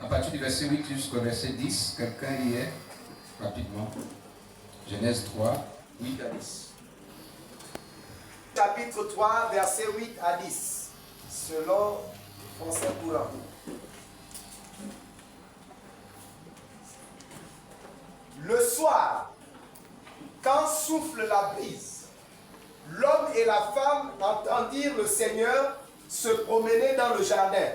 À partir du verset 8 jusqu'au verset 10, quelqu'un y est rapidement. Genèse 3, 8 à 10. Chapitre 3, verset 8 à 10, selon Français courant. Le soir, quand souffle la brise, l'homme et la femme entendirent le Seigneur se promener dans le jardin.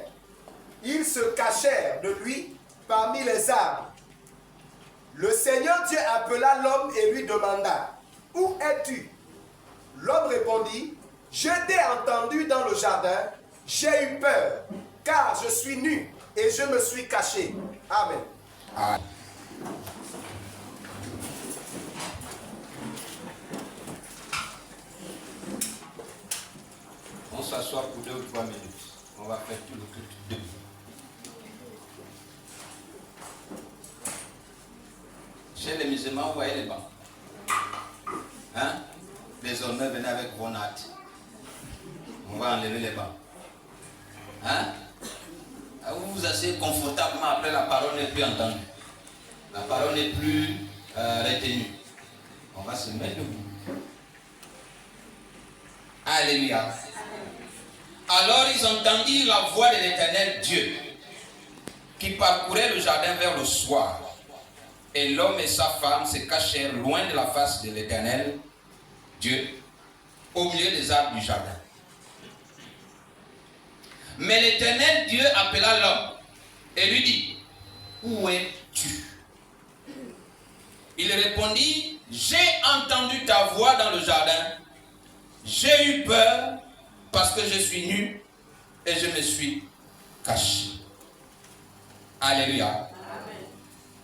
Ils se cachèrent de lui parmi les arbres. Le Seigneur Dieu appela l'homme et lui demanda, « Où es-tu » L'homme répondit, « Je t'ai entendu dans le jardin, j'ai eu peur, car je suis nu et je me suis caché. » Amen. Amen. On s'assoit pour 2 ou 3 minutes. On va faire tout le culte debout. Chez les musulmans, vous voyez les bancs. Hein? Désormais, venez avec vos nattes. On va enlever les bancs. Hein? Vous vous asseyez confortablement, après la parole n'est plus entendue. La parole n'est plus retenue. On va se mettre debout. Alléluia. Alors ils entendirent la voix de l'Éternel Dieu qui parcourait le jardin vers le soir. Et l'homme et sa femme se cachèrent loin de la face de l'Éternel Dieu, au milieu des arbres du jardin. Mais l'Éternel Dieu appela l'homme et lui dit, « Où es-tu » Il répondit, « J'ai entendu ta voix dans le jardin. J'ai eu peur parce que je suis nu et je me suis caché. » Alléluia. Amen.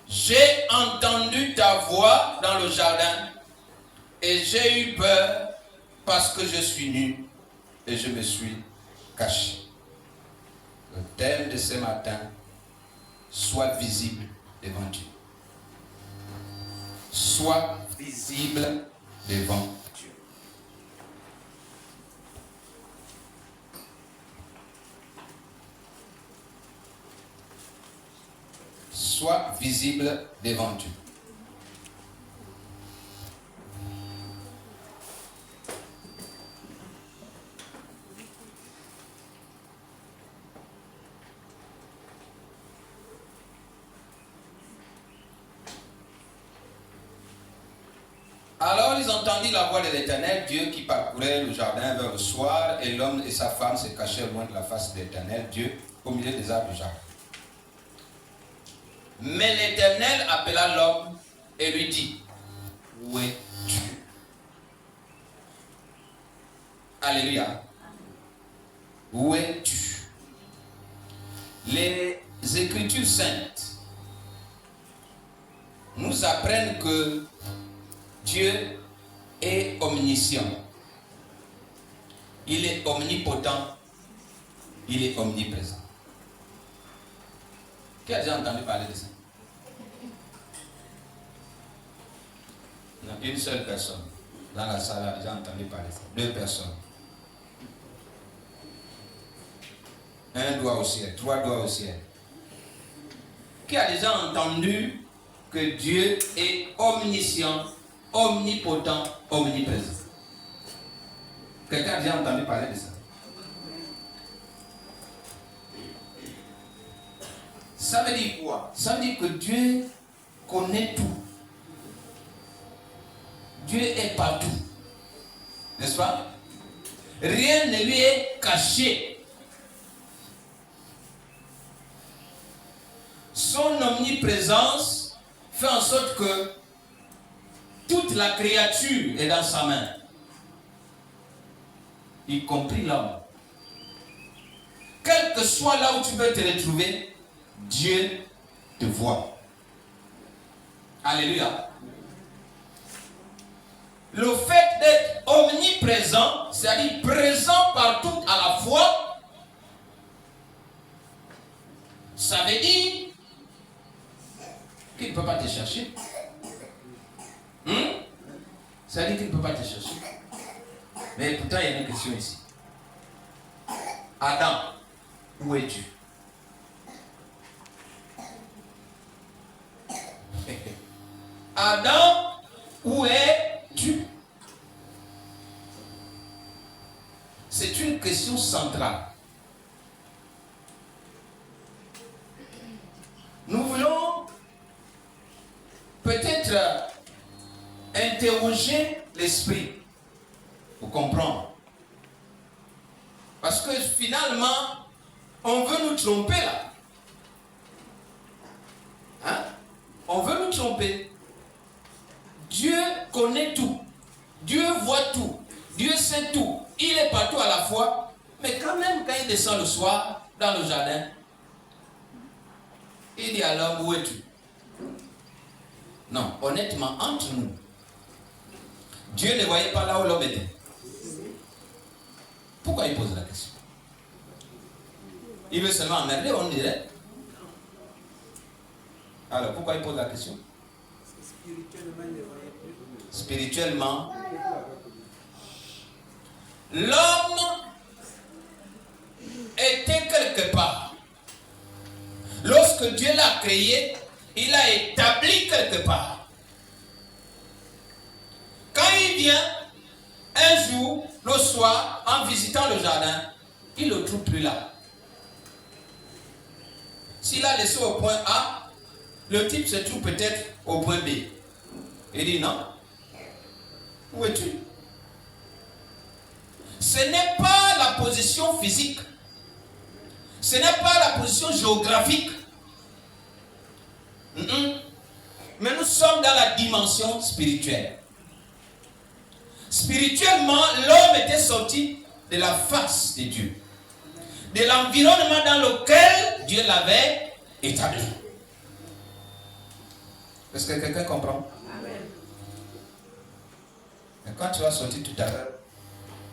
J'ai entendu ta voix dans le jardin et j'ai eu peur parce que je suis nu et je me suis caché. Le thème de ce matin, sois visible devant Dieu. Sois visible devant Dieu. Sois visible devant Dieu. Alors ils entendirent la voix de l'Éternel Dieu qui parcourait le jardin vers le soir, et l'homme et sa femme se cachèrent loin de la face de l'Éternel Dieu au milieu des arbres du jardin. Mais l'Éternel appela l'homme et lui dit, « Où es-tu » Alléluia. Où es-tu? Les Écritures saintes nous apprennent que Dieu est omniscient. Il est omnipotent. Il est omniprésent. Qui a déjà entendu parler de ça? Il y a une seule personne dans la salle a déjà entendu parler de ça. 2 personnes. 1 doigt au ciel, 3 doigts au ciel. Qui a déjà entendu que Dieu est omniscient, omnipotent, omniprésent? Quelqu'un a déjà entendu parler de ça? Ça veut dire quoi? Ça veut dire que Dieu connaît tout. Dieu est partout. N'est-ce pas? Rien ne lui est caché. Son omniprésence fait en sorte que toute la créature est dans sa main, y compris l'homme. Quel que soit là où tu veux te retrouver, Dieu te voit. Alléluia. Le fait d'être omniprésent, c'est-à-dire présent partout à la fois, ça veut dire qu'il ne peut pas te chercher. Ça veut dire qu'il ne peut pas te chercher. Mais pourtant, il y a une question ici. Adam, où es-tu? Adam, où es-tu? C'est une question centrale. Nous voulons peut-être interroger l'esprit pour comprendre. Parce que finalement, on veut nous tromper là. Hein? On veut nous tromper. Dieu connaît tout. Dieu voit tout. Dieu sait tout. Il est partout à la fois. Mais quand même, quand il descend le soir dans le jardin, il dit à l'homme, où es-tu? Non, honnêtement, entre nous, Dieu ne voyait pas là où l'homme était. Pourquoi il pose la question? Il veut seulement emmerder, on dirait. Alors, pourquoi il pose la question? Spirituellement, l'homme était quelque part. Lorsque Dieu l'a créé, il l'a établi quelque part. Quand il vient, un jour, le soir, en visitant le jardin, il ne le trouve plus là. S'il a laissé au point A, le type se trouve peut-être au point B. Il dit non. Où es-tu? Ce n'est pas la position physique. Ce n'est pas la position géographique. Mais nous sommes dans la dimension spirituelle. Spirituellement, l'homme était sorti de la face de Dieu, de l'environnement dans lequel Dieu l'avait établi. Est-ce que quelqu'un comprend? Amen. Et quand tu vas sortir tout à l'heure,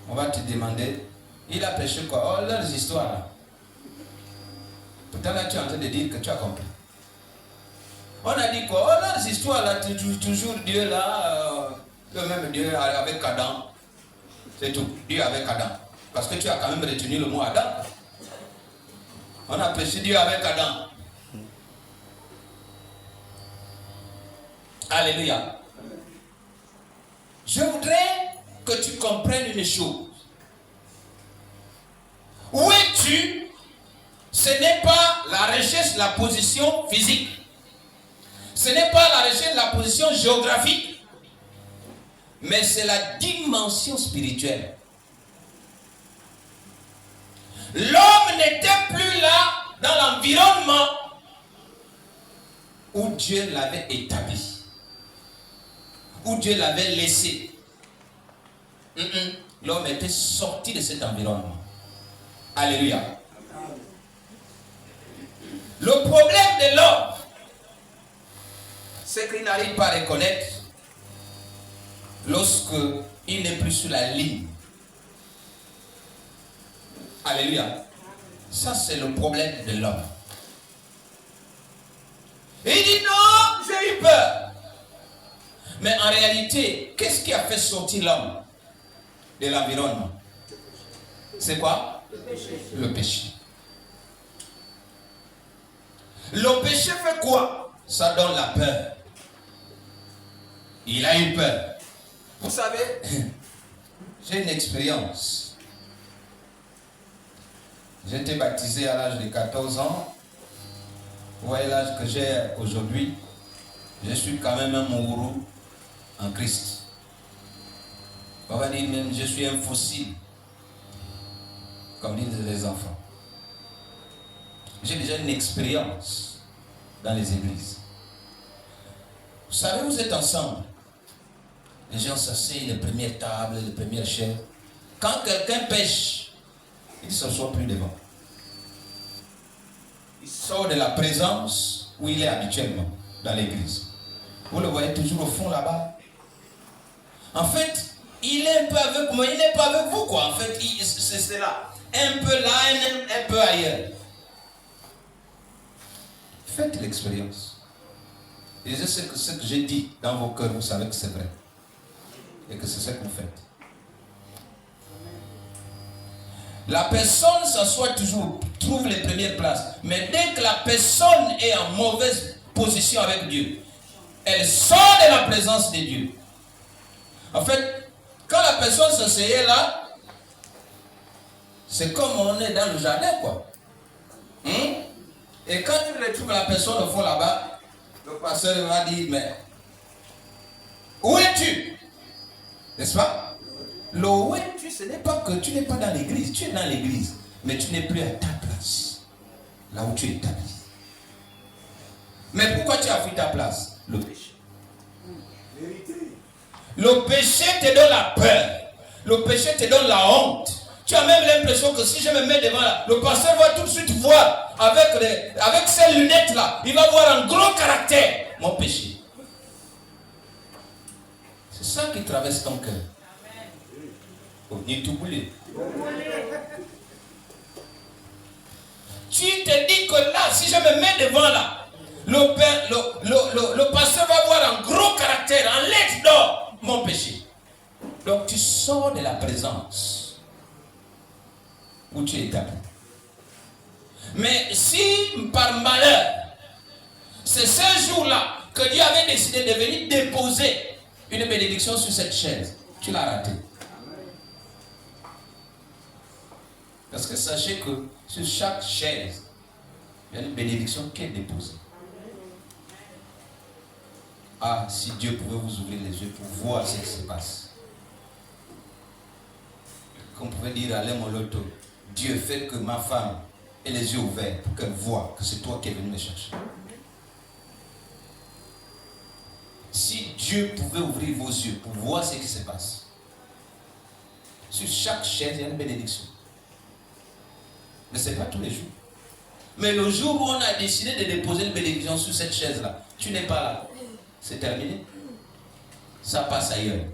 on va te demander, il a péché quoi? Oh, leurs histoires là. Pourtant là, tu es en train de dire que tu as compris. On a dit quoi? Oh, leurs histoires là, toujours Dieu là, le même Dieu avec Adam. C'est tout, Dieu avec Adam. Parce que tu as quand même retenu le mot Adam. On a péché Dieu avec Adam. Alléluia. Je voudrais que tu comprennes une chose. Où es-tu? Ce n'est pas la recherche de la position physique. Ce n'est pas la recherche de la position géographique. Mais c'est la dimension spirituelle. L'homme n'était plus là dans l'environnement où Dieu l'avait établi, où Dieu l'avait laissé. L'homme était sorti de cet environnement. Alléluia. Le problème de l'homme, c'est qu'il n'arrive pas à reconnaître lorsque il n'est plus sur la ligne. Alléluia. Ça, c'est le problème de l'homme. Il dit non, j'ai eu peur. Mais en réalité, qu'est-ce qui a fait sortir l'homme de l'environnement? C'est quoi? Le péché. Le péché. Le péché fait quoi? Ça donne la peur. Il a eu peur. Vous savez, j'ai une expérience. J'ai été baptisé à l'âge de 14 ans. Vous voyez l'âge que j'ai aujourd'hui. Je suis quand même un mourou en Christ. On va dire même, je suis un fossile. Comme disent les enfants. J'ai déjà une expérience dans les églises. Vous savez, vous êtes ensemble. Les gens s'asseyent, les premières tables, les premières chaises. Quand quelqu'un pêche, il ne s'assoit plus devant. Il sort de la présence où il est habituellement dans l'église. Vous le voyez toujours au fond là-bas. En fait, il est un peu avec moi, il n'est pas avec vous quoi. En fait, c'est là. Un peu là, un peu ailleurs. Faites l'expérience. Et je sais que ce que j'ai dit dans vos cœurs, vous savez que c'est vrai. Et que c'est ce que vous faites. La personne s'assoit toujours, trouve les premières places. Mais dès que la personne est en mauvaise position avec Dieu, Elle sort de la présence de Dieu. En fait, quand la personne s'asseyait là, c'est comme on est dans le jardin, quoi. Et quand tu retrouves la personne au fond là-bas, le pasteur va dire, mais où es-tu? N'est-ce pas? Le où es-tu, ce n'est pas que tu n'es pas dans l'église. Tu es dans l'église, mais tu n'es plus à ta place, là où tu es établi. Mais pourquoi tu as pris ta place? Le péché. Le péché te donne la peur. Le péché te donne la honte. Tu as même l'impression que si je me mets devant là, le pasteur va tout de suite voir avec ces lunettes là, il va voir un gros caractère. Mon péché. C'est ça qui traverse ton cœur. Tu te dis que là, si je me mets devant là, le pasteur va voir un gros caractère, un lettre d'or, mon péché. Donc tu sors de la présence où tu es établi. Mais si par malheur, c'est ce jour-là que Dieu avait décidé de venir déposer une bénédiction sur cette chaise, tu l'as raté. Parce que sachez que sur chaque chaise, il y a une bénédiction qui est déposée. Ah, si Dieu pouvait vous ouvrir les yeux pour voir ce qui se passe. Comme pouvait dire Alain Moloto, Dieu fait que ma femme ait les yeux ouverts pour qu'elle voie que c'est toi qui es venu me chercher. Si Dieu pouvait ouvrir vos yeux pour voir ce qui se passe, sur chaque chaise, il y a une bénédiction. Mais ce n'est pas tous les jours. Mais le jour où on a décidé de déposer une bénédiction sur cette chaise-là, tu n'es pas là. C'est terminé. Ça passe ailleurs.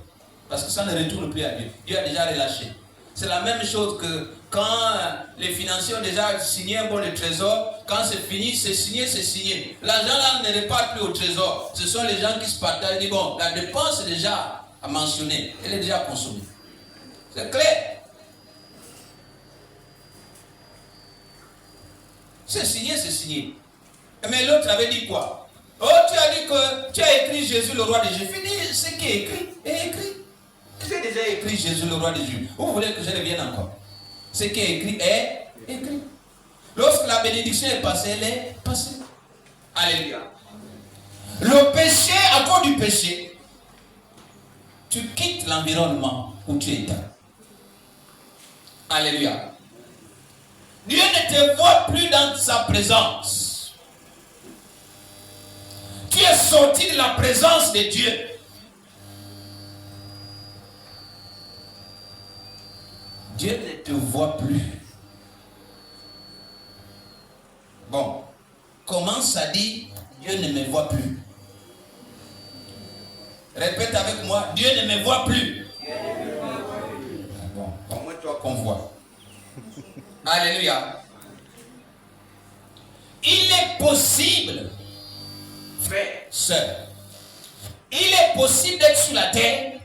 Parce que ça ne retourne plus à Dieu. Dieu a déjà relâché. C'est la même chose que quand les financiers ont déjà signé un bon de trésor, quand c'est fini, c'est signé, c'est signé. L'argent là ne repart plus au trésor. Ce sont les gens qui se partagent et disent, bon, la dépense est déjà à mentionner. Elle est déjà consommée. C'est clair. C'est signé, c'est signé. Mais l'autre avait dit quoi? Oh, tu as dit que tu as écrit Jésus le roi des Juifs. Fini, ce qui est écrit est écrit. J'ai déjà écrit Jésus le roi des Juifs. Vous voulez que je revienne encore? Ce qui est écrit est écrit. Lorsque la bénédiction est passée, elle est passée. Alléluia. Le péché, à cause du péché, tu quittes l'environnement où tu étais. Alléluia. Dieu ne te voit plus dans sa présence. Tu es sorti de la présence de Dieu. Dieu ne te voit plus. Bon, commence à dire, Dieu ne me voit plus. Répète avec moi, Dieu ne me voit plus. Bon, au moins toi qu'on voit. Alléluia. Il est possible, frère, sœur, il est possible d'être sur la terre,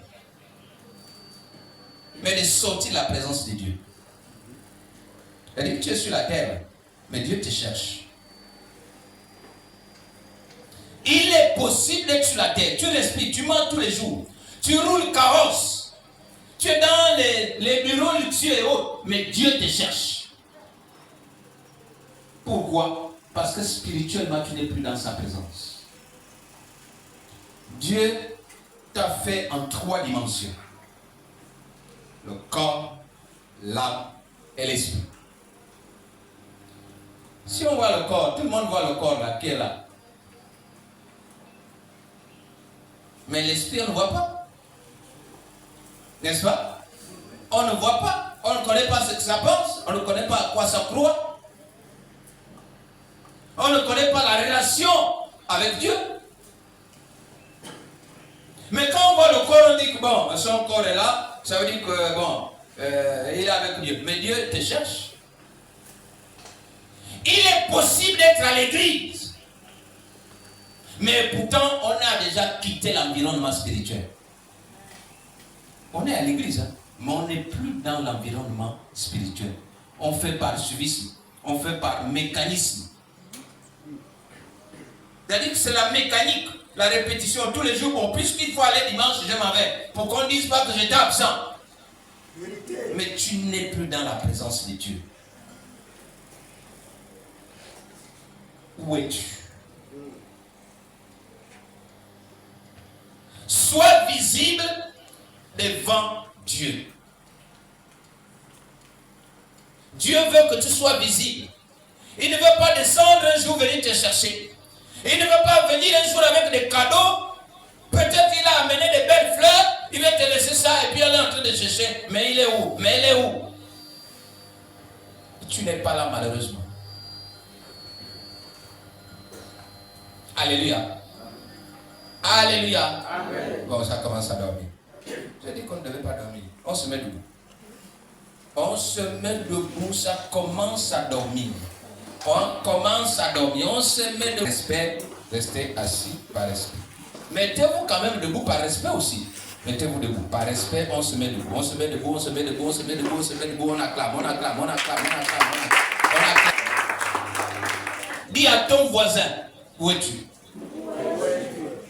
mais de sortir de la présence de Dieu. C'est-à-dire que tu es sur la terre, mais Dieu te cherche. Il est possible d'être sur la terre. Tu respires, tu manges tous les jours. Tu roules carrosse. Tu es dans les bureaux luxueux et autres, mais Dieu te cherche. Pourquoi? Parce que spirituellement, tu n'es plus dans sa présence. Dieu t'a fait en 3 dimensions. Le corps, l'âme et l'esprit. Si on voit le corps, tout le monde voit le corps là, qui est là. Mais l'esprit, on ne voit pas. N'est-ce pas? On ne voit pas. On ne connaît pas ce que ça pense. On ne connaît pas à quoi ça croit. On ne connaît pas la relation avec Dieu. Mais quand on voit le corps, on dit que bon, son corps est là. Ça veut dire que bon, il est avec Dieu. Mais Dieu te cherche. Il est possible d'être à l'église. Mais pourtant, on a déjà quitté l'environnement spirituel. On est à l'église, hein, mais on n'est plus dans l'environnement spirituel. On fait par suivisme, on fait par mécanisme. C'est-à-dire que c'est la mécanique. la répétition tous les jours. Bon, puisqu'il faut aller dimanche, je m'en vais. Pour qu'on ne dise pas que j'étais absent. Mais tu n'es plus dans la présence de Dieu. Où es-tu? Sois visible devant Dieu. Dieu veut que tu sois visible. Il ne veut pas descendre un jour venir te chercher. Il ne veut pas venir un jour avec des cadeaux. Peut-être il a amené des belles fleurs. Il va te laisser ça et puis elle est en train de chercher. Mais il est où? Mais elle est où? Tu n'es pas là malheureusement. Alléluia. Alléluia. Amen. Bon, ça commence à dormir. J'ai dit qu'on ne devait pas dormir. On se met debout. On se met debout, ça commence à dormir. On commence à dormir. On se met debout. Respect, restez assis par respect. Mettez-vous quand même debout par respect aussi. Mettez-vous debout. Par respect, on se met debout. On se met debout, on se met debout, on se met debout, on se met debout, on acclame, on acclame, on acclame, on acclame, on acclame. Dis à ton voisin, où es-tu?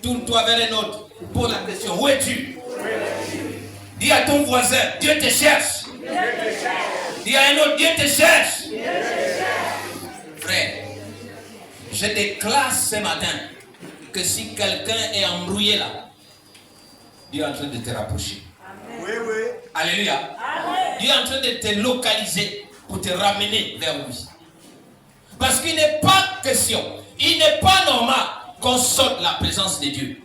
Tourne-toi vers un autre. Pose la question, où es-tu? Dis à ton voisin, Dieu te cherche. Dis à un autre, Dieu te cherche. Frère, je déclare ce matin que si quelqu'un est embrouillé là, Dieu est en train de te rapprocher. Oui, oui. Alléluia. Amen. Dieu est en train de te localiser pour te ramener vers lui. Parce qu'il n'est pas question, il n'est pas normal qu'on sorte la présence de Dieu.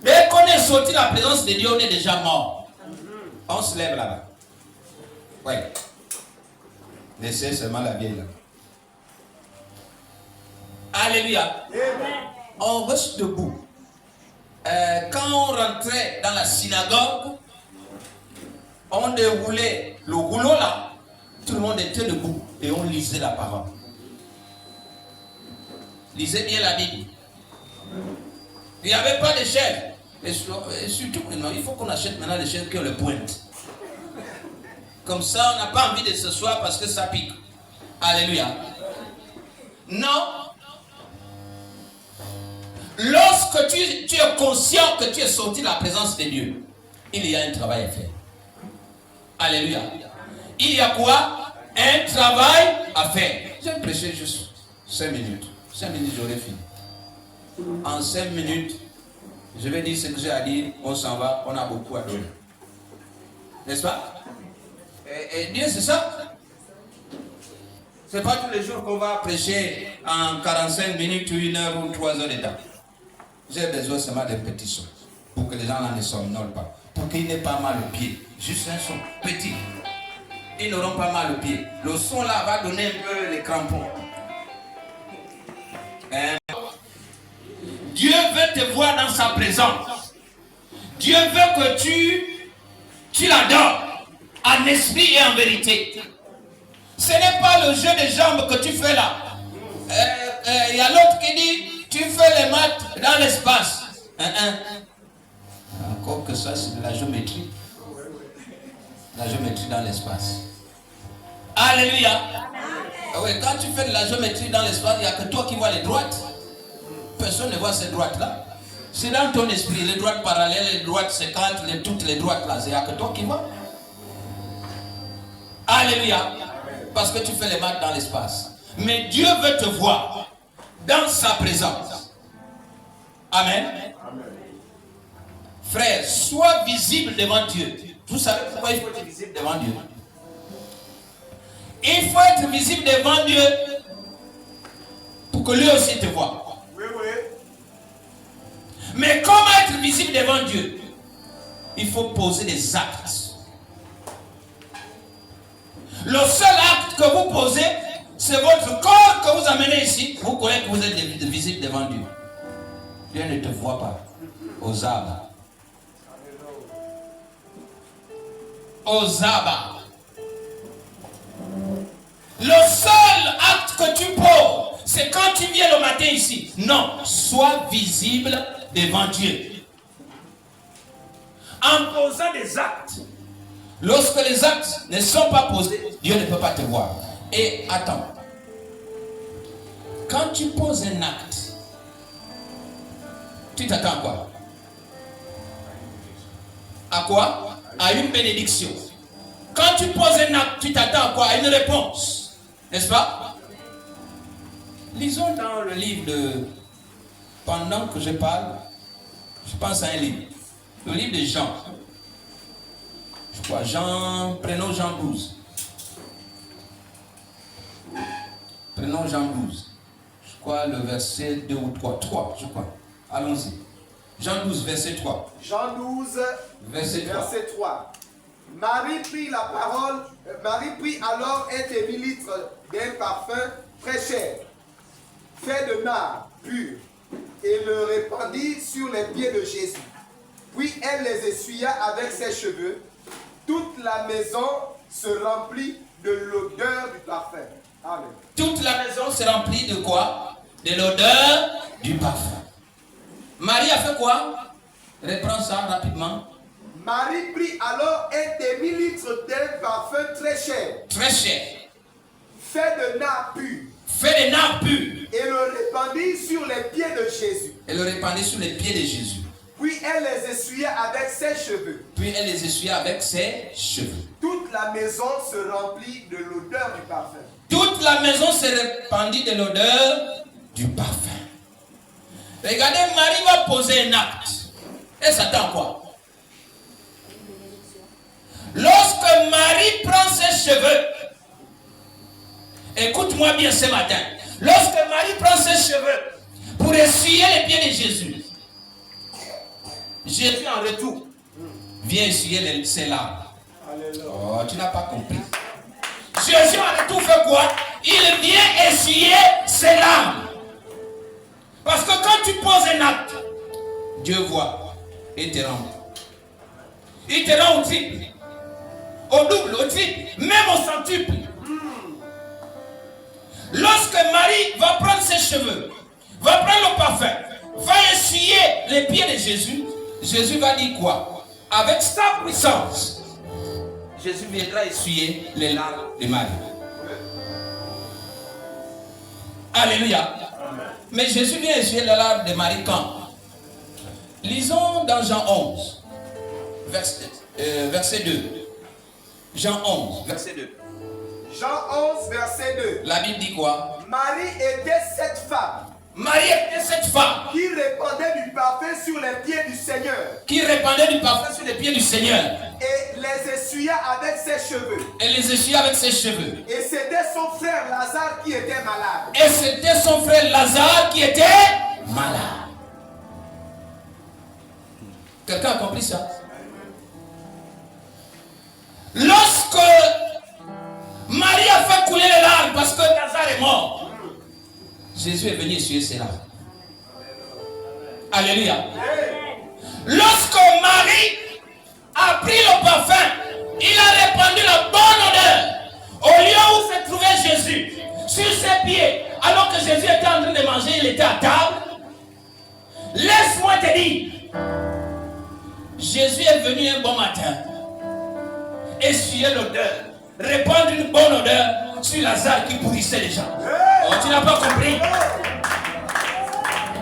Dès qu'on est sorti de la présence de Dieu, on est déjà mort. On se lève là-bas. Oui. Laissez seulement la vieille là. Alléluia. Amen. On reste debout. Quand on rentrait dans la synagogue, on déroulait le rouleau là. Tout le monde était debout et on lisait la parole. Lisez bien la Bible. Il n'y avait pas de chaises. Et surtout, non, il faut qu'on achète maintenant des chaises qui ont le pointe. Comme ça, on n'a pas envie de s'asseoir parce que ça pique. Alléluia. Non. Lorsque tu es conscient que tu es sorti de la présence de Dieu, il y a un travail à faire. Alléluia. Il y a quoi? Un travail à faire. J'ai prêché juste 5 minutes. 5 minutes, j'aurai fini. En 5 minutes, je vais dire ce que j'ai à dire. On s'en va, on a beaucoup à donner. N'est-ce pas? Et Dieu, c'est ça. C'est pas tous les jours qu'on va prêcher en 45 minutes, 1 heure ou 3 heures de temps. J'ai besoin seulement de petits sons pour que les gens ne somnolent pas. Pour qu'ils n'aient pas mal au pied. Juste un son petit. Ils n'auront pas mal au pied. Le son là va donner un peu les crampons. Dieu veut te voir dans sa présence. Dieu veut que tu l'adores en esprit et en vérité. Ce n'est pas le jeu de jambes que tu fais là. Il y a l'autre qui dit tu fais les maths dans l'espace. Encore que ça, c'est de la géométrie. La géométrie dans l'espace. Alléluia. Oui, quand tu fais de la géométrie dans l'espace, il n'y a que toi qui vois les droites. Personne ne voit ces droites-là. C'est dans ton esprit, les droites parallèles, les droites séquentes, toutes les droites là. Il n'y a que toi qui vois. Alléluia. Parce que tu fais les maths dans l'espace. Mais Dieu veut te voir dans sa présence. Amen. Amen. Frère, sois visible devant Dieu. Vous savez pourquoi il faut être visible devant Dieu? Il faut être visible devant Dieu pour que lui aussi te voie. Oui, oui. Mais comment être visible devant Dieu? Il faut poser des actes. Le seul acte que vous posez, c'est votre corps que vous amenez ici. Vous croyez que vous êtes visible devant Dieu. Dieu ne te voit pas. Aux arbres. Aux arbres. Le seul acte que tu poses, c'est quand tu viens le matin ici. Non, sois visible devant Dieu. En posant des actes. Lorsque les actes ne sont pas posés, Dieu ne peut pas te voir. Et attends. Quand tu poses un acte, tu t'attends à quoi? À quoi? À une bénédiction. Quand tu poses un acte, tu t'attends à quoi? À une réponse. N'est-ce pas? Lisons dans le livre de... Pendant que je parle, je pense à un livre. Le livre de Jean. Je crois prenons Jean 12. Prenons Jean 12. Je crois le verset 2 ou 3. 3, je crois. Allons-y. Jean 12, verset 3. Jean 12, verset 3. Marie prit la parole, Marie prit alors un demi-litre d'un parfum très cher, fait de nard pur, et le répandit sur les pieds de Jésus. Puis elle les essuya avec ses cheveux. Toute la maison se remplit de l'odeur du parfum. Amen. Toute la maison se remplit de quoi? De l'odeur du parfum. Marie a fait quoi? Reprends ça rapidement. Marie prit alors un demi-litre d'un parfum très cher. Très cher. Fait de nard pur. Fait de nard pur. Et le répandit sur les pieds de Jésus. Elle le répandit sur les pieds de Jésus. Puis elle les essuya avec ses cheveux. Puis elle les essuya avec ses cheveux. Toute la maison se remplit de l'odeur du parfum. Toute la maison se répandit de l'odeur du parfum. Regardez, Marie va poser un acte. Elle s'attend à quoi? Lorsque Marie prend ses cheveux, écoute-moi bien ce matin. Lorsque Marie prend ses cheveux pour essuyer les pieds de Jésus, Jésus en retour vient essuyer ses larmes. Oh, tu n'as pas compris. Jésus en retour fait quoi? Il vient essuyer ses larmes. Parce que quand tu poses un acte, Dieu voit et te rend. Il te rend au triple, au double, au triple, même au centuple. Lorsque Marie va prendre ses cheveux, va prendre le parfum, va essuyer les pieds de Jésus, Jésus va dire quoi? Avec sa puissance, Jésus viendra essuyer les larmes de Marie. Alléluia. Mais Jésus vient essuyer les larmes de Marie quand? Lisons dans Jean 11, verset 2. Jean 11, verset 2. Jean 11, verset 2. La Bible dit quoi? Marie était cette femme. Marie était cette femme Qui répandait du parfum sur les pieds du Seigneur. qui répandait du parfum sur les pieds du Seigneur. Et les essuya avec ses cheveux. Elle les essuya avec ses cheveux. Et c'était son frère Lazare qui était malade. Et c'était son frère Lazare qui était malade. Quelqu'un a compris ça? Lorsque Marie a fait couler les larmes parce que Lazare est mort, Jésus est venu essuyer ses larmes. Alléluia. Lorsque Marie a pris le parfum, il a répandu la bonne odeur au lieu où se trouvait Jésus, sur ses pieds, alors que Jésus était en train de manger, il était à table. Laisse-moi te dire, Jésus est venu un bon matin essuyer l'odeur, répandre une bonne odeur sur Lazare qui pourrissait les gens. Oh, tu n'as pas compris?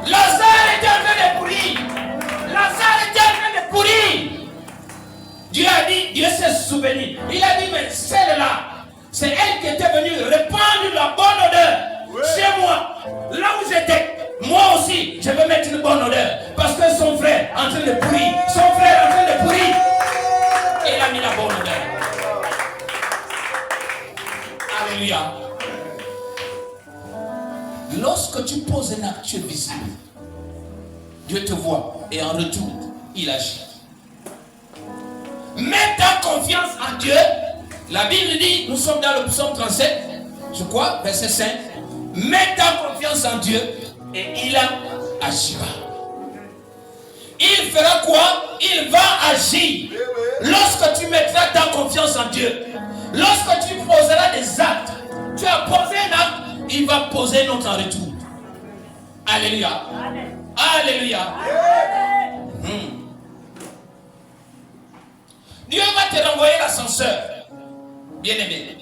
Lazare était en train de pourrir. Lazare était en train de pourrir. Dieu a dit, Dieu s'est souvenu. Il a dit, mais celle-là, c'est elle qui était venue répandre la bonne odeur chez moi, là où j'étais. Moi aussi, je vais mettre une bonne odeur. Parce que son frère est en train de pourrir. Son frère est en train de pourrir. Et il a mis la bonne odeur. Alléluia. Lorsque tu poses un acte visible, Dieu te voit et en retour, il agit. Mets ta confiance en Dieu. La Bible dit, nous sommes dans le psaume 37, je crois, verset 5. Mets ta confiance en Dieu et il agira. Il fera quoi? Il va agir. Lorsque tu mettras ta confiance en Dieu, lorsque tu poseras des actes, tu as posé un acte, il va poser notre en retour. Alléluia. Amen. Alléluia. Dieu va te renvoyer l'ascenseur. Bien aimé.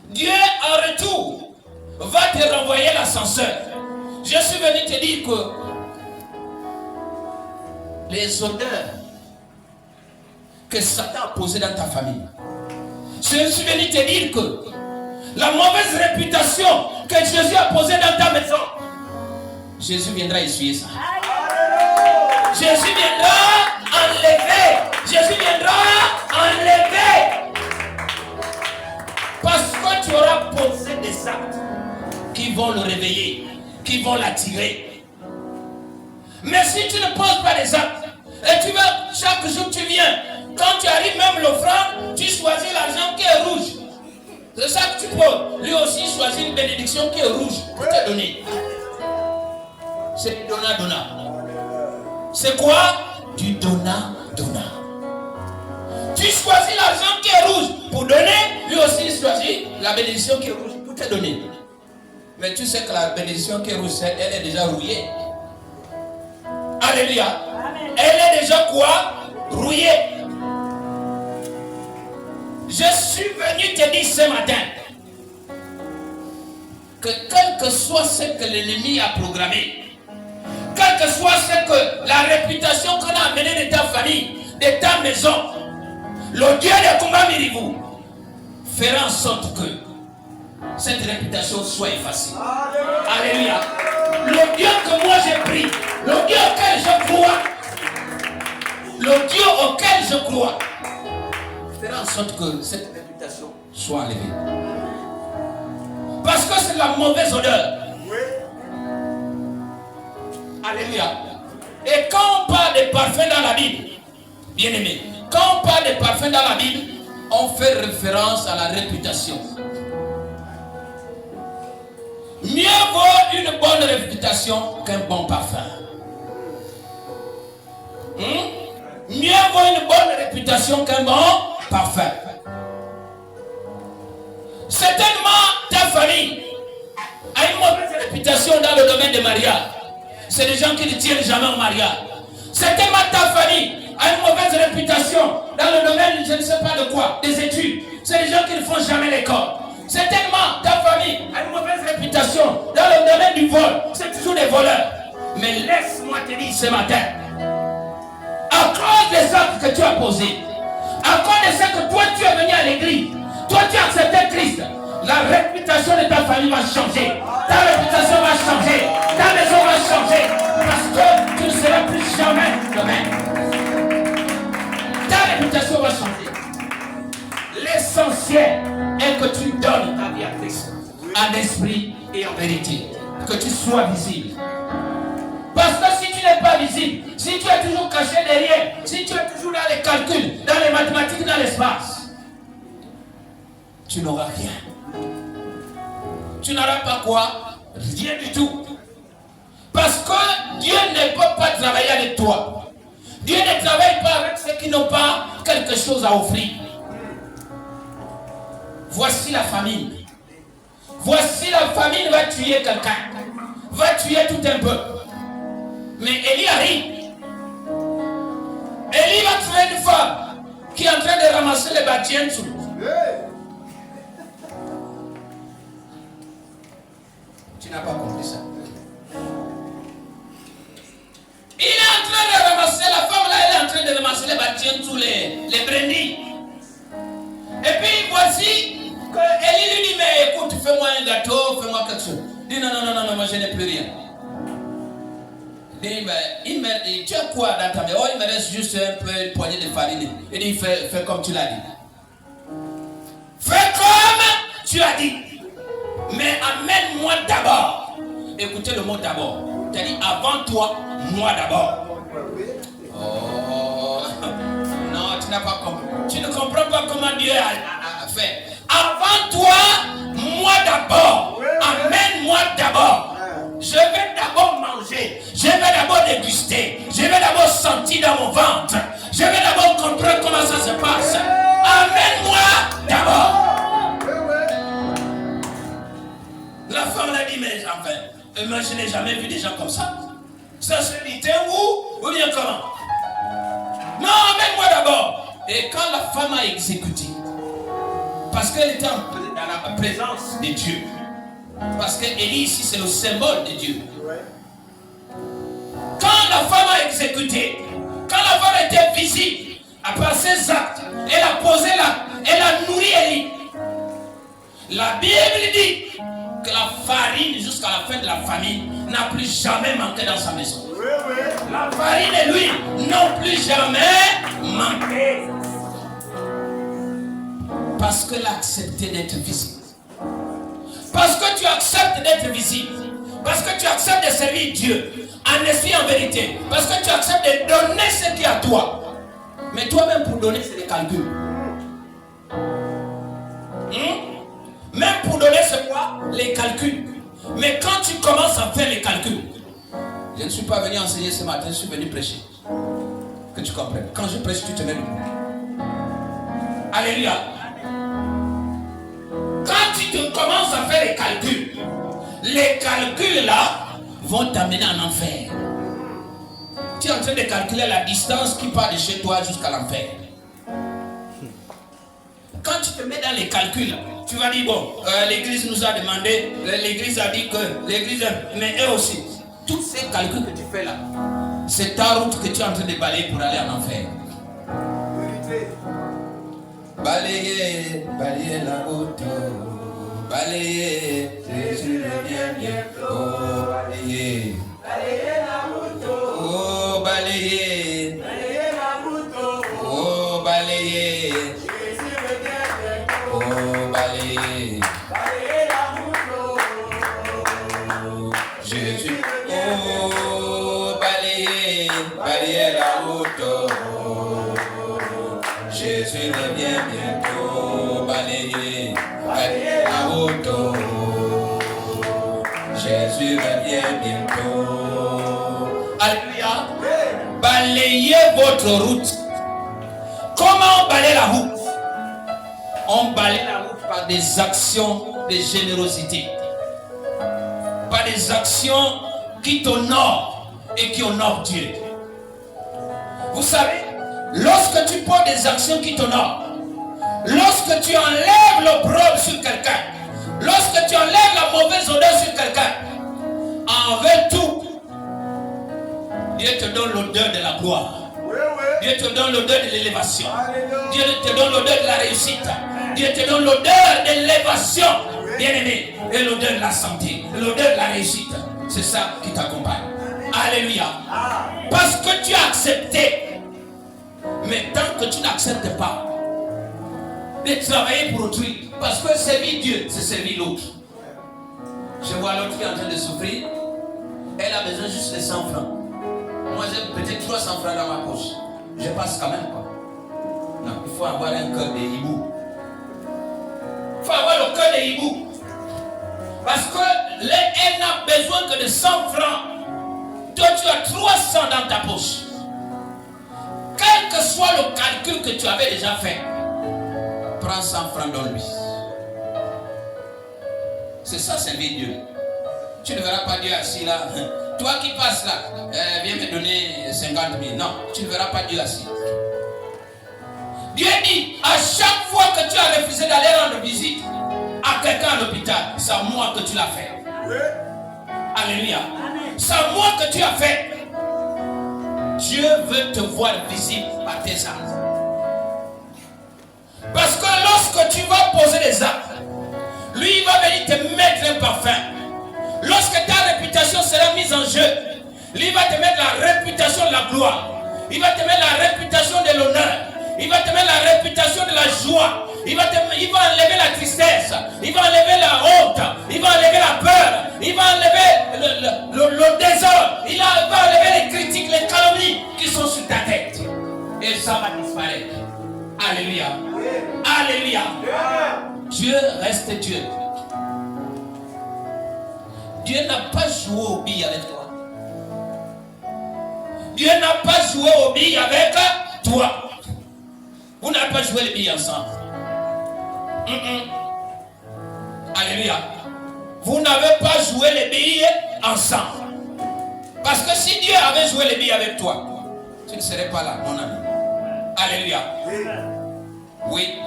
Dieu en retour va te renvoyer l'ascenseur. Je suis venu te dire que les odeurs que Satan a posées dans ta famille. Je suis venu te dire que la mauvaise réputation que Jésus a posée dans ta maison, Jésus viendra essuyer ça. Jésus viendra enlever. Jésus viendra enlever. Parce que tu auras posé des actes qui vont le réveiller, qui vont l'attirer. Mais si tu ne poses pas des actes, et tu vas, chaque jour tu viens, quand tu arrives même l'offrande, tu choisis l'argent qui est rouge. C'est ça que tu poses. Lui aussi choisit une bénédiction qui est rouge pour te donner. C'est donna. C'est quoi? Du donna. Tu choisis l'argent qui est rouge pour donner, lui aussi choisit la bénédiction qui est rouge pour te donner. Mais tu sais que la bénédiction qui est rouge, elle est déjà rouillée. Alléluia. Amen. Elle est déjà quoi? Rouillée. Je suis venu te dire ce matin que quel que soit ce que l'ennemi a programmé, quel que soit ce que la réputation qu'on a amenée de ta famille, de ta maison, le Dieu de combat Miribou fera en sorte que cette réputation soit effacée. Alléluia. Le Dieu que moi j'ai pris, le Dieu auquel je crois, le Dieu auquel je crois, fera en sorte que cette réputation soit enlevée. Parce que c'est la mauvaise odeur. Alléluia. Et quand on parle de parfum dans la Bible, bien aimé, quand on parle de parfum dans la Bible, on fait référence à la réputation. Mieux vaut une bonne réputation qu'un bon parfum. Mieux vaut une bonne réputation qu'un bon parfum. Certainement, ta famille a une mauvaise réputation dans le domaine des mariages. C'est des gens qui ne tiennent jamais au mariage. Certainement, ta famille a une mauvaise réputation dans le domaine, je ne sais pas de quoi, des études. C'est des gens qui ne font jamais l'école. Certainement, ta famille a une mauvaise réputation dans le domaine du vol. C'est toujours des voleurs. Mais laisse-moi te dire ce matin, à cause des actes que tu as posés, à cause de ce que toi tu es venu à l'église, toi tu as accepté Christ, la réputation de ta famille va changer. Ta réputation va changer. Ta maison va changer. Parce que tu ne seras plus jamais le même. Ta réputation va changer. L'essentiel est que tu donnes ta vie à Christ, en esprit et en vérité. Que tu sois visible. Parce que si tu n'es pas visible, si tu es toujours caché derrière, si tu es toujours dans les calculs, dans les mathématiques, dans l'espace, tu n'auras rien. Tu n'auras pas quoi? Rien du tout. Parce que Dieu ne peut pas travailler avec toi. Dieu ne travaille pas avec ceux qui n'ont pas quelque chose à offrir. Voici la famine. Voici la famine va tuer quelqu'un. Va tuer tout un peu. Mais Élie arrive. Élie va trouver une femme qui est en train de ramasser les bâtiments sous. Tu n'as pas compris ça. Il est en train de ramasser, la femme là, elle est en train de ramasser les bâtiments sous les brindilles. Et puis voici que Élie lui dit, mais écoute, fais-moi un gâteau, fais-moi quelque chose. Il dit non, moi je n'ai plus rien. Il dit, tu as quoi dans ta main? Oh, il me reste juste un peu une poignée de farine. Il dit, fais comme tu l'as dit. Fais comme tu as dit. Mais amène-moi d'abord. Écoutez le mot d'abord. Tu as dit, avant toi, moi d'abord. Oh, non, tu n'as pas compris. Tu ne comprends pas comment Dieu a fait. Avant toi, moi d'abord. Amène-moi d'abord. Je vais d'abord manger. Je vais d'abord déguster. Je vais d'abord sentir dans mon ventre. Je vais d'abord comprendre comment ça se passe. Amène-moi d'abord. La femme l'a dit, mais enfin, moi je n'ai jamais vu des gens comme ça. Ça se dit, t'es où? Ou bien comment? Non, amène-moi d'abord. Et quand la femme a exécuté, parce qu'elle était dans la présence de Dieu, parce que Élie ici c'est le symbole de Dieu. Quand la femme a exécuté, visite, par ses actes, elle a posé là, elle a nourri Élie. La Bible dit que la farine jusqu'à la fin de la famine n'a plus jamais manqué dans sa maison. Oui, oui. La farine et l'huile n'ont plus jamais manqué. Parce qu'elle a accepté d'être visible. Parce que tu acceptes d'être visible. Parce que tu acceptes de servir Dieu en esprit, en vérité. Parce que tu acceptes de donner ce qui est à toi. Mais toi-même pour donner, c'est des calculs. Même pour donner, c'est quoi? Les calculs. Mais quand tu commences à faire les calculs, je ne suis pas venu enseigner ce matin, je suis venu prêcher. Que tu comprennes. Quand je prêche, tu te mets debout. Alléluia. Quand tu commences à faire les calculs là vont t'amener en enfer. Tu es en train de calculer la distance qui part de chez toi jusqu'à l'enfer. Quand tu te mets dans les calculs, tu vas dire, bon, l'église nous a demandé, l'église a dit que, mais eux aussi, tous ces calculs que tu fais là, c'est ta route que tu es en train de balayer pour aller en enfer. Balayer, balayer la route, balayer, Jésus revient bientôt, balayer, balayer la route, oh balayer, balayer la route, oh balayer, Jésus revient bientôt, oh balayer, balayer la route, Jésus, oh balayer, balayer la route. Jésus revient bientôt, balayer, balayer la route. Jésus revient bientôt. Alléluia. Balayez votre route. Comment on balaye la route? On balaye la route par des actions de générosité. Par des actions qui t'honorent et qui honorent Dieu. Vous savez, lorsque tu prends des actions qui t'honorent, lorsque tu enlèves l'opprobre sur quelqu'un, lorsque tu enlèves la mauvaise odeur sur quelqu'un, envers tout, Dieu te donne l'odeur de la gloire. Dieu te donne l'odeur de l'élévation. Dieu te donne l'odeur de la réussite. Dieu te donne l'odeur de l'élévation, bien-aimé, et l'odeur de la santé, l'odeur de la réussite. C'est ça qui t'accompagne. Alléluia. Parce que tu as accepté. Mais tant que tu n'acceptes pas de travailler pour autrui, parce que servir Dieu, c'est servir l'autre. Je vois l'autre qui est en train de souffrir. Elle a besoin juste de 100 francs. Moi, j'ai peut-être 300 francs dans ma poche. Je passe quand même, quoi. Non, il faut avoir un cœur de hibou. Il faut avoir le cœur de hibou. Parce qu'elle n'a besoin que de 100 francs. Toi, tu as 300 dans ta poche. Quel que soit le calcul que tu avais déjà fait, prends 100 francs dans lui. C'est ça, servir Dieu. Tu ne verras pas Dieu assis là. Toi qui passes là, viens me donner 50 000. Non, tu ne verras pas Dieu assis. Dieu dit, à chaque fois que tu as refusé d'aller rendre visite à quelqu'un à l'hôpital, c'est à moi que tu l'as fait. Alléluia. C'est à moi que tu as fait. Dieu veut te voir visible par tes actes. Parce que lorsque tu vas poser des actes, lui il va venir te mettre un parfum. Lorsque ta réputation sera mise en jeu, lui va te mettre la réputation de la gloire. Il va te mettre la réputation de l'honneur. Il va te mettre la réputation de la joie. Il va enlever la tristesse. Il va enlever la honte. Il va enlever la peur. Il va enlever le désordre. Il va enlever les critiques, les calomnies qui sont sur ta tête. Et ça va disparaître. Alléluia. Alléluia. Dieu reste Dieu. Dieu n'a pas joué aux billes avec toi. Dieu n'a pas joué aux billes avec toi. Vous n'avez pas joué les billes ensemble. Alléluia. Vous n'avez pas joué les billes ensemble. Parce que si Dieu avait joué les billes avec toi, tu ne serais pas là, mon ami. Alléluia. Oui.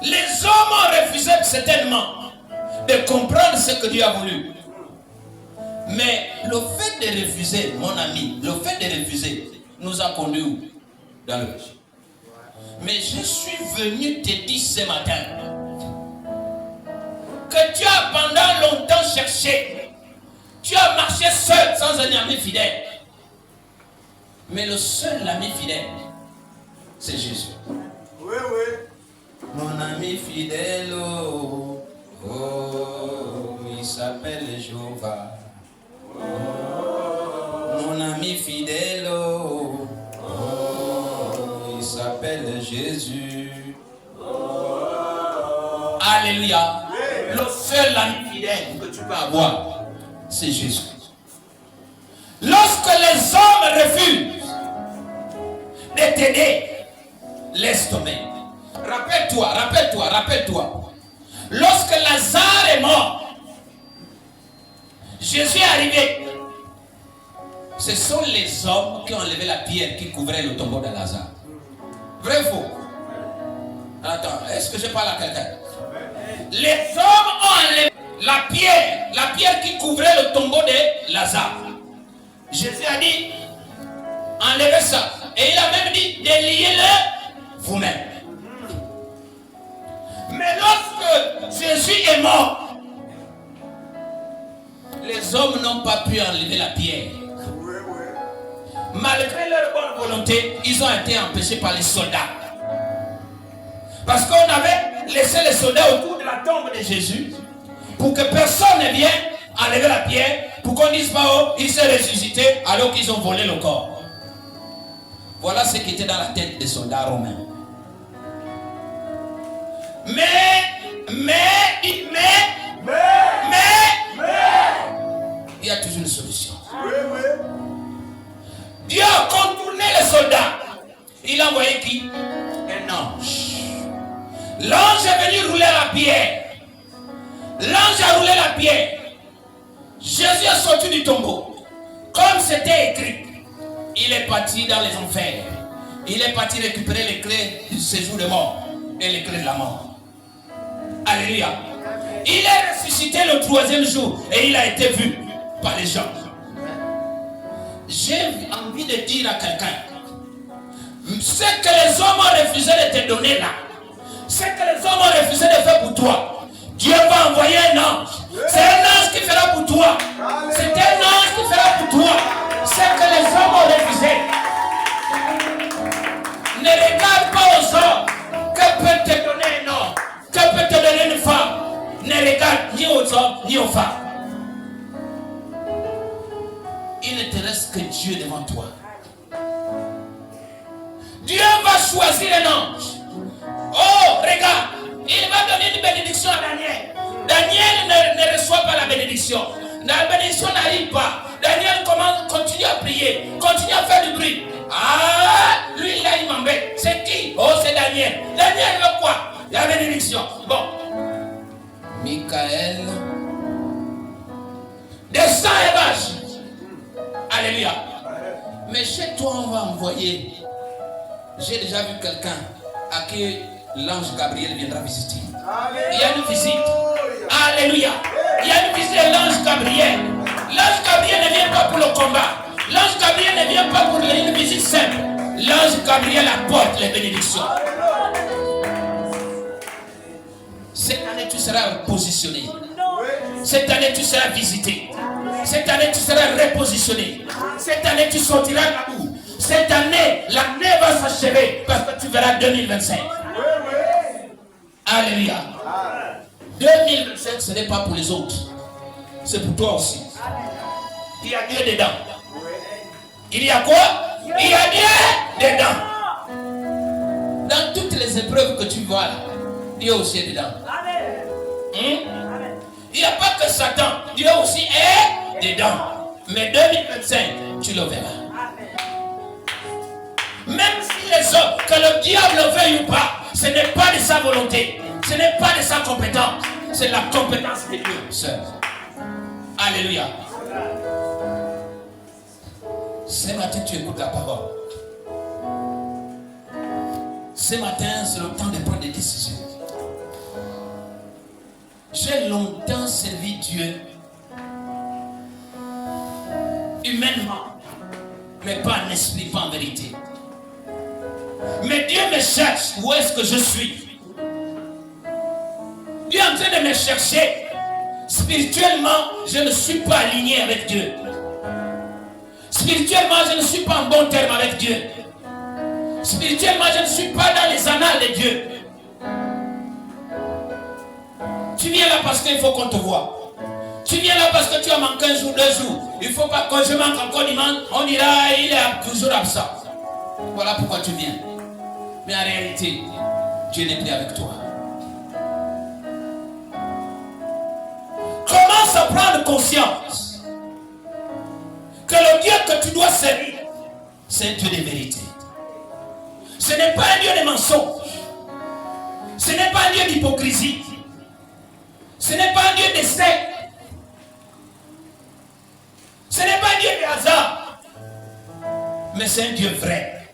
Les hommes ont refusé certainement de comprendre ce que Dieu a voulu. Mais le fait fait de refuser, mon ami, le fait de refuser nous a conduits où? Dans le péché. Mais je suis venu te dire ce matin que tu as pendant longtemps cherché. Tu as marché seul sans un ami fidèle. Mais le seul ami fidèle, c'est Jésus. Oui, oui. Mon ami fidèle, oh, oh, il s'appelle Jéhovah. Mon ami fidèle, oh, oh, il s'appelle Jésus. Alléluia. Le seul ami fidèle que tu peux avoir, c'est Jésus. Lorsque les hommes refusent de t'aider, laisse tomber. Rappelle-toi. Lorsque Lazare est mort, Jésus est arrivé. Ce sont les hommes qui ont enlevé la pierre qui couvrait le tombeau de Lazare. Vrai ou faux? Attends, est-ce que je parle à quelqu'un? Les hommes ont enlevé la pierre qui couvrait le tombeau de Lazare. Jésus a dit, enlevez ça. Et il a même dit, déliez-le vous-même. Mais lorsque Jésus est mort, les hommes n'ont pas pu enlever la pierre. Malgré leur bonne volonté, ils ont été empêchés par les soldats. Parce qu'on avait laissé les soldats autour de la tombe de Jésus pour que personne ne vienne enlever la pierre, pour qu'on dise pas, oh, il s'est ressuscité alors qu'ils ont volé le corps. Voilà ce qui était dans la tête des soldats romains. Mais, il y a toujours une solution. Dieu a contourné les soldats. Il a envoyé qui? Un ange. L'ange est venu rouler la pierre. L'ange a roulé la pierre. Jésus est sorti du tombeau. Comme c'était écrit, il est parti dans les enfers. Il est parti récupérer les clés du séjour de mort et les clés de la mort. Alléluia. Il est ressuscité le 3e jour et il a été vu par les gens. J'ai envie de dire à quelqu'un, ce que les hommes ont refusé de te donner là, ce que les hommes ont refusé de faire pour toi, Dieu va envoyer un ange. C'est un ange qui fera pour toi. C'est un ange qui fera pour toi ce que les hommes ont refusé. Ne regarde pas aux hommes que peut te donner un homme, que peut te donner une femme. Ne regarde ni aux hommes ni aux femmes. Il ne te reste que Dieu devant toi. Dieu va choisir un ange. Oh, regarde, il va donner une bénédiction à Daniel. Daniel ne reçoit pas la bénédiction. La bénédiction n'arrive pas. Daniel continue à prier, continue à faire du bruit. Ah, lui là il m'embête. C'est qui? Oh, c'est Daniel. Daniel veut quoi? La bénédiction. Bon. Michael descend et vache. Alléluia. Mais chez toi on va envoyer. J'ai déjà vu quelqu'un à qui l'ange Gabriel viendra visiter. Il y a une visite. Alléluia. Il y a une visite de l'ange Gabriel. L'ange Gabriel ne vient pas pour le combat. L'ange Gabriel ne vient pas pour une visite simple. L'ange Gabriel apporte les bénédictions. Cette année tu seras positionné. Cette année tu seras visité. Cette année tu seras repositionné. Cette année tu sortiras de la boue. Cette année l'année va s'achever parce que tu verras 2025. Alléluia. 2025 ce n'est pas pour les autres. C'est pour toi aussi. Il y a Dieu dedans. Il y a quoi? Il y a Dieu dedans. Dans toutes les épreuves que tu vois là, Dieu aussi est dedans. Il n'y a pas que Satan. Dieu aussi est dedans. Mais 2025, tu le verras. Même si les hommes, que le diable le veuille ou pas, ce n'est pas de sa volonté. Ce n'est pas de sa compétence. C'est la compétence de Dieu, sœur. Alléluia. Ce matin, tu écoutes la parole. Ce matin, c'est le temps de prendre des décisions. J'ai longtemps servi Dieu. Il humainement, mais pas en esprit, pas en vérité. Mais Dieu me cherche, où est-ce que je suis? Dieu est en train de me chercher. Spirituellement, je ne suis pas aligné avec Dieu. Spirituellement, je ne suis pas en bon terme avec Dieu. Spirituellement, je ne suis pas dans les annales de Dieu. Tu viens là parce qu'il faut qu'on te voie. Tu viens là parce que tu as manqué un jour, 2 jours. Il ne faut pas que je manque encore dimanche. On dira, il est toujours absent. Voilà pourquoi tu viens. Mais en réalité, Dieu n'est plus avec toi. Commence à prendre conscience que le Dieu que tu dois servir, c'est un Dieu de vérité. Ce n'est pas un Dieu de mensonge. Ce n'est pas un Dieu d'hypocrisie. Ce n'est pas un Dieu de secte. Ce n'est pas un Dieu de hasard. Mais c'est un Dieu vrai.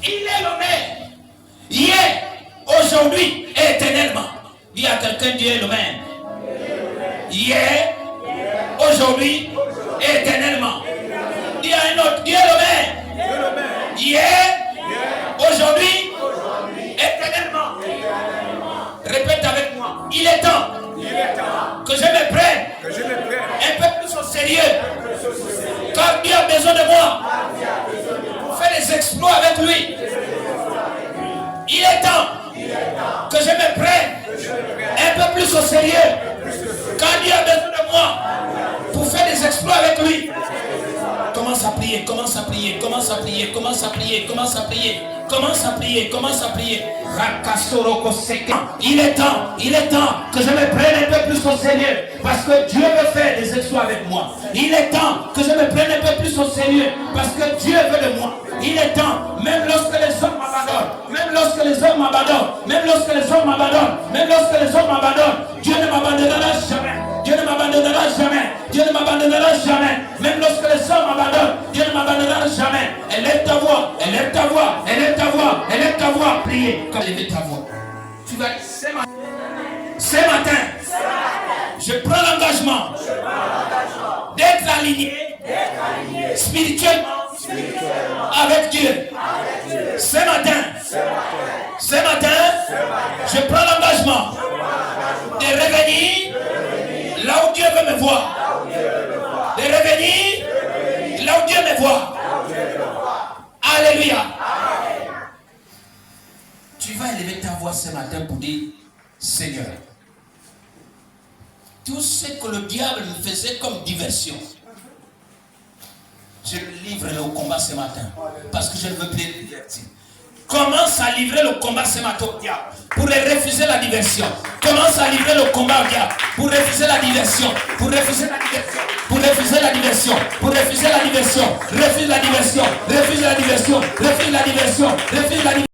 Il est le même. Hier, aujourd'hui et éternellement. Dis à quelqu'un, Dieu est le même. Hier, aujourd'hui et éternellement. Dis à un autre, Dieu est le même. Hier, aujourd'hui, éternellement. Répète avec moi. Il est temps que je me prenne un peu plus au sérieux. Car Dieu a besoin de moi pour faire des exploits avec lui. Il est temps que je me prenne un peu plus au sérieux. Car Dieu a besoin de moi pour faire des exploits avec lui. Commence à prier, commence à prier, commence à prier, commence à prier, commence à prier, commence à prier, commence à prier. Il est temps que je me prenne un peu plus au sérieux parce que Dieu veut faire des exploits avec moi. Il est temps que je me prenne un peu plus au sérieux parce que Dieu veut de moi. Il est temps, même lorsque les hommes m'abandonnent, même lorsque les hommes m'abandonnent, même lorsque les hommes m'abandonnent, même lorsque les hommes m'abandonnent, Dieu ne m'abandonnera jamais. Dieu ne m'abandonnera jamais. Dieu ne m'abandonnera jamais. Même lorsque les hommes m'abandonnent, Dieu ne m'abandonnera jamais. Élève ta voix, élève ta voix, élève ta voix, élève ta voix. Priez comme élève ta voix. Tu vas ce matin, je prends l'engagement d'être aligné spirituellement avec Dieu. Ce matin, je prends l'engagement de revenir là où Dieu veut me voir. De revenir là où Dieu me voit. Alléluia. Tu vas élever ta voix ce matin pour dire, Seigneur, tout ce que le diable me faisait comme diversion, je le livre au combat ce matin. Parce que je ne veux plus être diverti. Commence à livrer le combat ce matin au diable pour refuser la diversion. Commence à livrer le combat au diable pour refuser la diversion. Pour refuser la diversion. Pour refuser la diversion. Pour refuser la diversion. Refuse la diversion. Refuse la diversion. Refuse la diversion. Refuse la diversion.